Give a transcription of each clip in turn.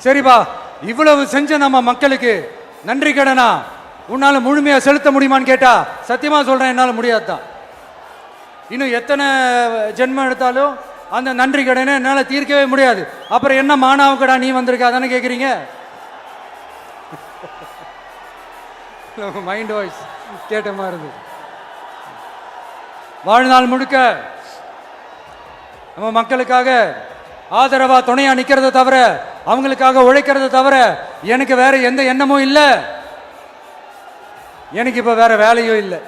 சரிப்பா, இவ்வளவு செஞ்ச நம்ம மக்களுக்கு நன்றி கடனா உன்னால முழுமையா செலுத்த முடியுமான்னு கேட்டா சத்தியமா சொல்றேன், என்னால முடியாதுதான். இன்னும் எத்தனை ஜென்மம் எடுத்தாலும் அந்த நன்றி கடனை என்னால தீர்க்கவே முடியாது. அப்புறம் என்ன மானாவுக்கடா நீ வந்திருக்க அதானே கேட்குறீங்க? மைண்ட் வாய்ஸ் கேட்ட மாதிரி இருந்தது. வாழ்நாள் முழுக்க நம்ம மக்களுக்காக ஆதரவா துணையா நிக்கிறத தவிர, அவங்களுக்காக உழைக்கிறத தவிர எனக்கு வேற எந்த எண்ணமும் இல்லை. எனக்கு இப்ப வேற வேலையும் இல்லை.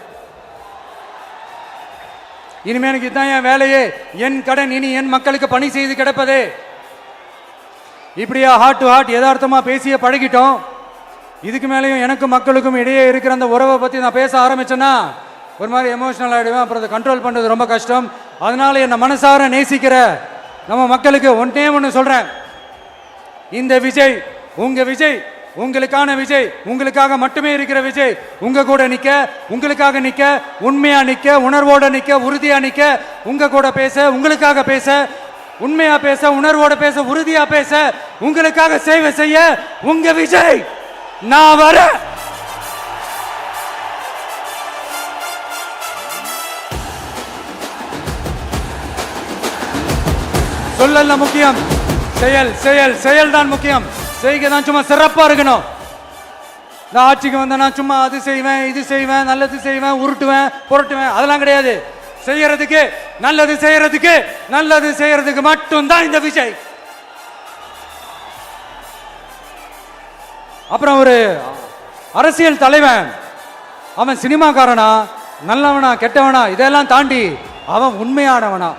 இனிமே எனக்கு இதுதான் என் வேலையே, என் கடன். இனி என் மக்களுக்கு பணி செய்து கிடப்பதே. இப்படியா ஹார்ட் டு ஹார்ட் யதார்த்தமா பேசிய பழகிட்டோம். இதுக்கு மேலேயும் எனக்கும் மக்களுக்கும் இடையே இருக்கிற அந்த உறவை பத்தி நான் பேச ஆரம்பிச்சேன்னா ஒரு மாதிரி எமோஷனல் ஆகிடுவேன். அப்புறம் அதை கண்ட்ரோல் பண்ணுறது ரொம்ப கஷ்டம். அதனால என்னை மனசார நேசிக்கிற நம்ம மக்களுக்கு ஒன்றே ஒன்று சொல்றேன், இந்த விஜய் உங்க விஜய், உங்களுக்கான விஜய், உங்களுக்காக மட்டுமே இருக்கிற விஜய். உங்க கூட நிக்க, உங்களுக்காக நிக்க, உண்மையா நிக்க, உணர்வோட நிக்க, உறுதியா நிக்க, உங்க கூட பேச, உங்களுக்காக பேச, உண்மையா பேச, உணர்வோட பேச, உறுதியா பேச, உங்களுக்காக சேவை செய்ய உங்க விஜய் நான் வர. சொல்லல முக்கியம், செயல் செயல் செயல் தான் முக்கியம். செய்க தான் சும்மா சிறப்பா இருக்கணும். நான் ஆட்சிக்கு வந்தேன்னா சும்மா அது செய்வேன், இது செய்வேன், நல்லது செய்வேன், உருட்டுவேன், புரட்டுவேன், அதெல்லாம் கிடையாது. செய்யறதுக்கு, நல்லது செய்யறதுக்கு, நல்லது செய்யறதுக்கு மட்டும்தான் இந்த விஜய். அப்புறம் ஒரு அரசியல் தலைவன் அவன் சினிமாக்காரனா, நல்லவனா, கெட்டவனா, இதெல்லாம் தாண்டி அவன் உண்மையானவனா,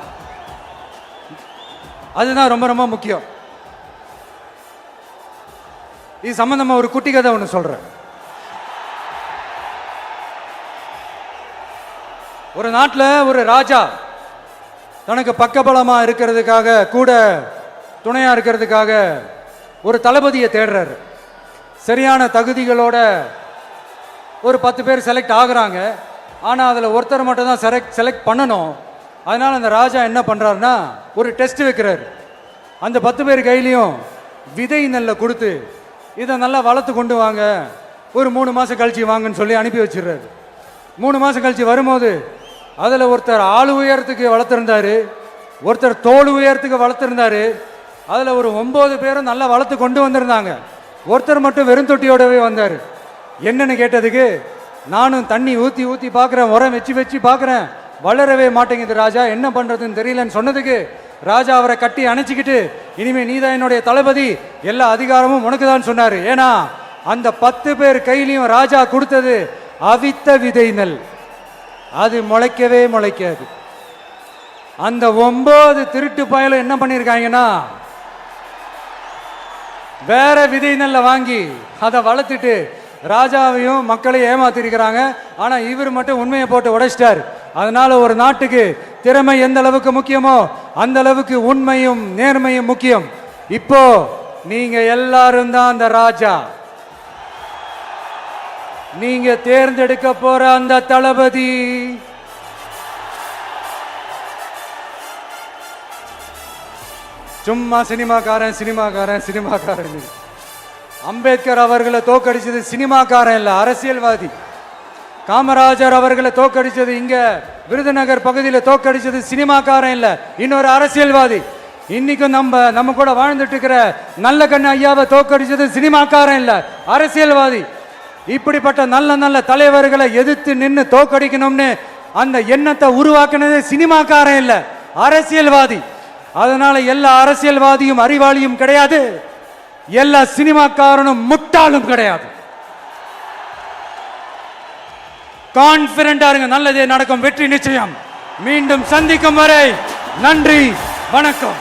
அதுதான் ரொம்ப ரொம்ப முக்கியம். இது சம்பந்தமா ஒரு குட்டி கதை ஒன்று சொல்றேன். ஒரு நாட்டில் ஒரு ராஜா தனக்கு பக்கபலமா இருக்கிறதுக்காக, கூட துணையா இருக்கிறதுக்காக ஒரு தளபதியை தேடுறாரு. சரியான தகுதிகளோட ஒரு 10 பேர் செலக்ட் ஆகுறாங்க. ஆனால் அதில் ஒருத்தர் மட்டும் தான் செலக்ட் பண்ணணும். அதனால அந்த ராஜா என்ன பண்றாருன்னா ஒரு டெஸ்ட் வைக்கிறாரு. அந்த 10 பேர் கையிலையும் விதை நெல்லை கொடுத்து இதை நல்லா வளர்த்து கொண்டு வாங்க, ஒரு 3 மாதம் கழிச்சு வாங்கன்னு சொல்லி அனுப்பி வச்சிடுறாரு. 3 மாதம் கழிச்சு வரும்போது அதில் ஒருத்தர் ஆள் உயரத்துக்கு வளர்த்துருந்தாரு, ஒருத்தர் தோல் உயரத்துக்கு வளர்த்துருந்தாரு. அதில் ஒரு 9 பேரும் நல்லா வளர்த்து கொண்டு வந்திருந்தாங்க. ஒருத்தர் மட்டும் வெறும் தொட்டியோடவே வந்தார். என்னன்னு கேட்டதுக்கு, நானும் தண்ணி ஊற்றி ஊற்றி பார்க்குறேன், உரம் வச்சு வச்சு பார்க்குறேன், வளரவே மாட்டேங்குது ராஜா, என்ன பண்ணுறதுன்னு தெரியலன்னு சொன்னதுக்கு ராஜா அவரை கட்டி அணைச்சிக்கிட்டு, இனிமே நீதான் என்னுடைய தளபதி, எல்லா அதிகாரமும் உனக்கு தான் சொன்னார். ஏன்னா அந்த 10 பேர் கையிலையும் ராஜா கொடுத்தது அவித்த விதை நெல், அது முளைக்கவே முளைக்காது. அந்த 9 திருட்டு பயலும் என்ன பண்ணியிருக்காங்கன்னா வேற விதை நெல்ல வாங்கி அதை வளர்த்துட்டு ராஜாவையும் மக்களையும் ஏமாத்திருக்கிறாங்க. ஆனா இவர் மட்டும் உண்மையை போட்டு உடைச்சிட்டார். அதனால ஒரு நாட்டுக்கு திறமை எந்த அளவுக்கு முக்கியமோ அந்த அளவுக்கு உண்மையும் நேர்மையும் முக்கியம். இப்போ நீங்க எல்லாரும் தான் அந்த ராஜா. நீங்க தேர்ந்தெடுக்க போற அந்த தளபதி சும்மா சினிமாக்காரன் சினிமாக்காரன் சினிமாக்காரன். அம்பேத்கர் அவர்களை தோக்கடிச்சது சினிமாக்காரன் இல்ல, அரசியல்வாதி. காமராஜர் அவர்களை தோக்கடிச்சது, இங்க விருதுநகர் பகுதியில் தோக்கடிச்சது சினிமாக்காரன் இல்ல, இன்னொரு அரசியல்வாதி. இன்னைக்கும் நம்ம கூட வாழ்ந்துட்டு இருக்கிற நல்ல கண்ணு ஐயாவை தோக்கடிச்சது சினிமாக்காரன் இல்ல, அரசியல்வாதி. இப்படிப்பட்ட நல்ல நல்ல தலைவர்களை எதிர்த்து நின்று தோக்கடிக்கணும்னு அந்த எண்ணத்தை உருவாக்குனது சினிமாக்காரன் இல்ல, அரசியல்வாதி. அதனால எல்லா அரசியல்வாதியும் அறிவாளியும் கிடையாது, எல்லா சினிமாக்காரனும் முட்டாளும் கிடையாது. கான்பிடண்டா இருங்க, நல்லதே நடக்கும், வெற்றி நிச்சயம். மீண்டும் சந்திக்கும் வரை நன்றி, வணக்கம்.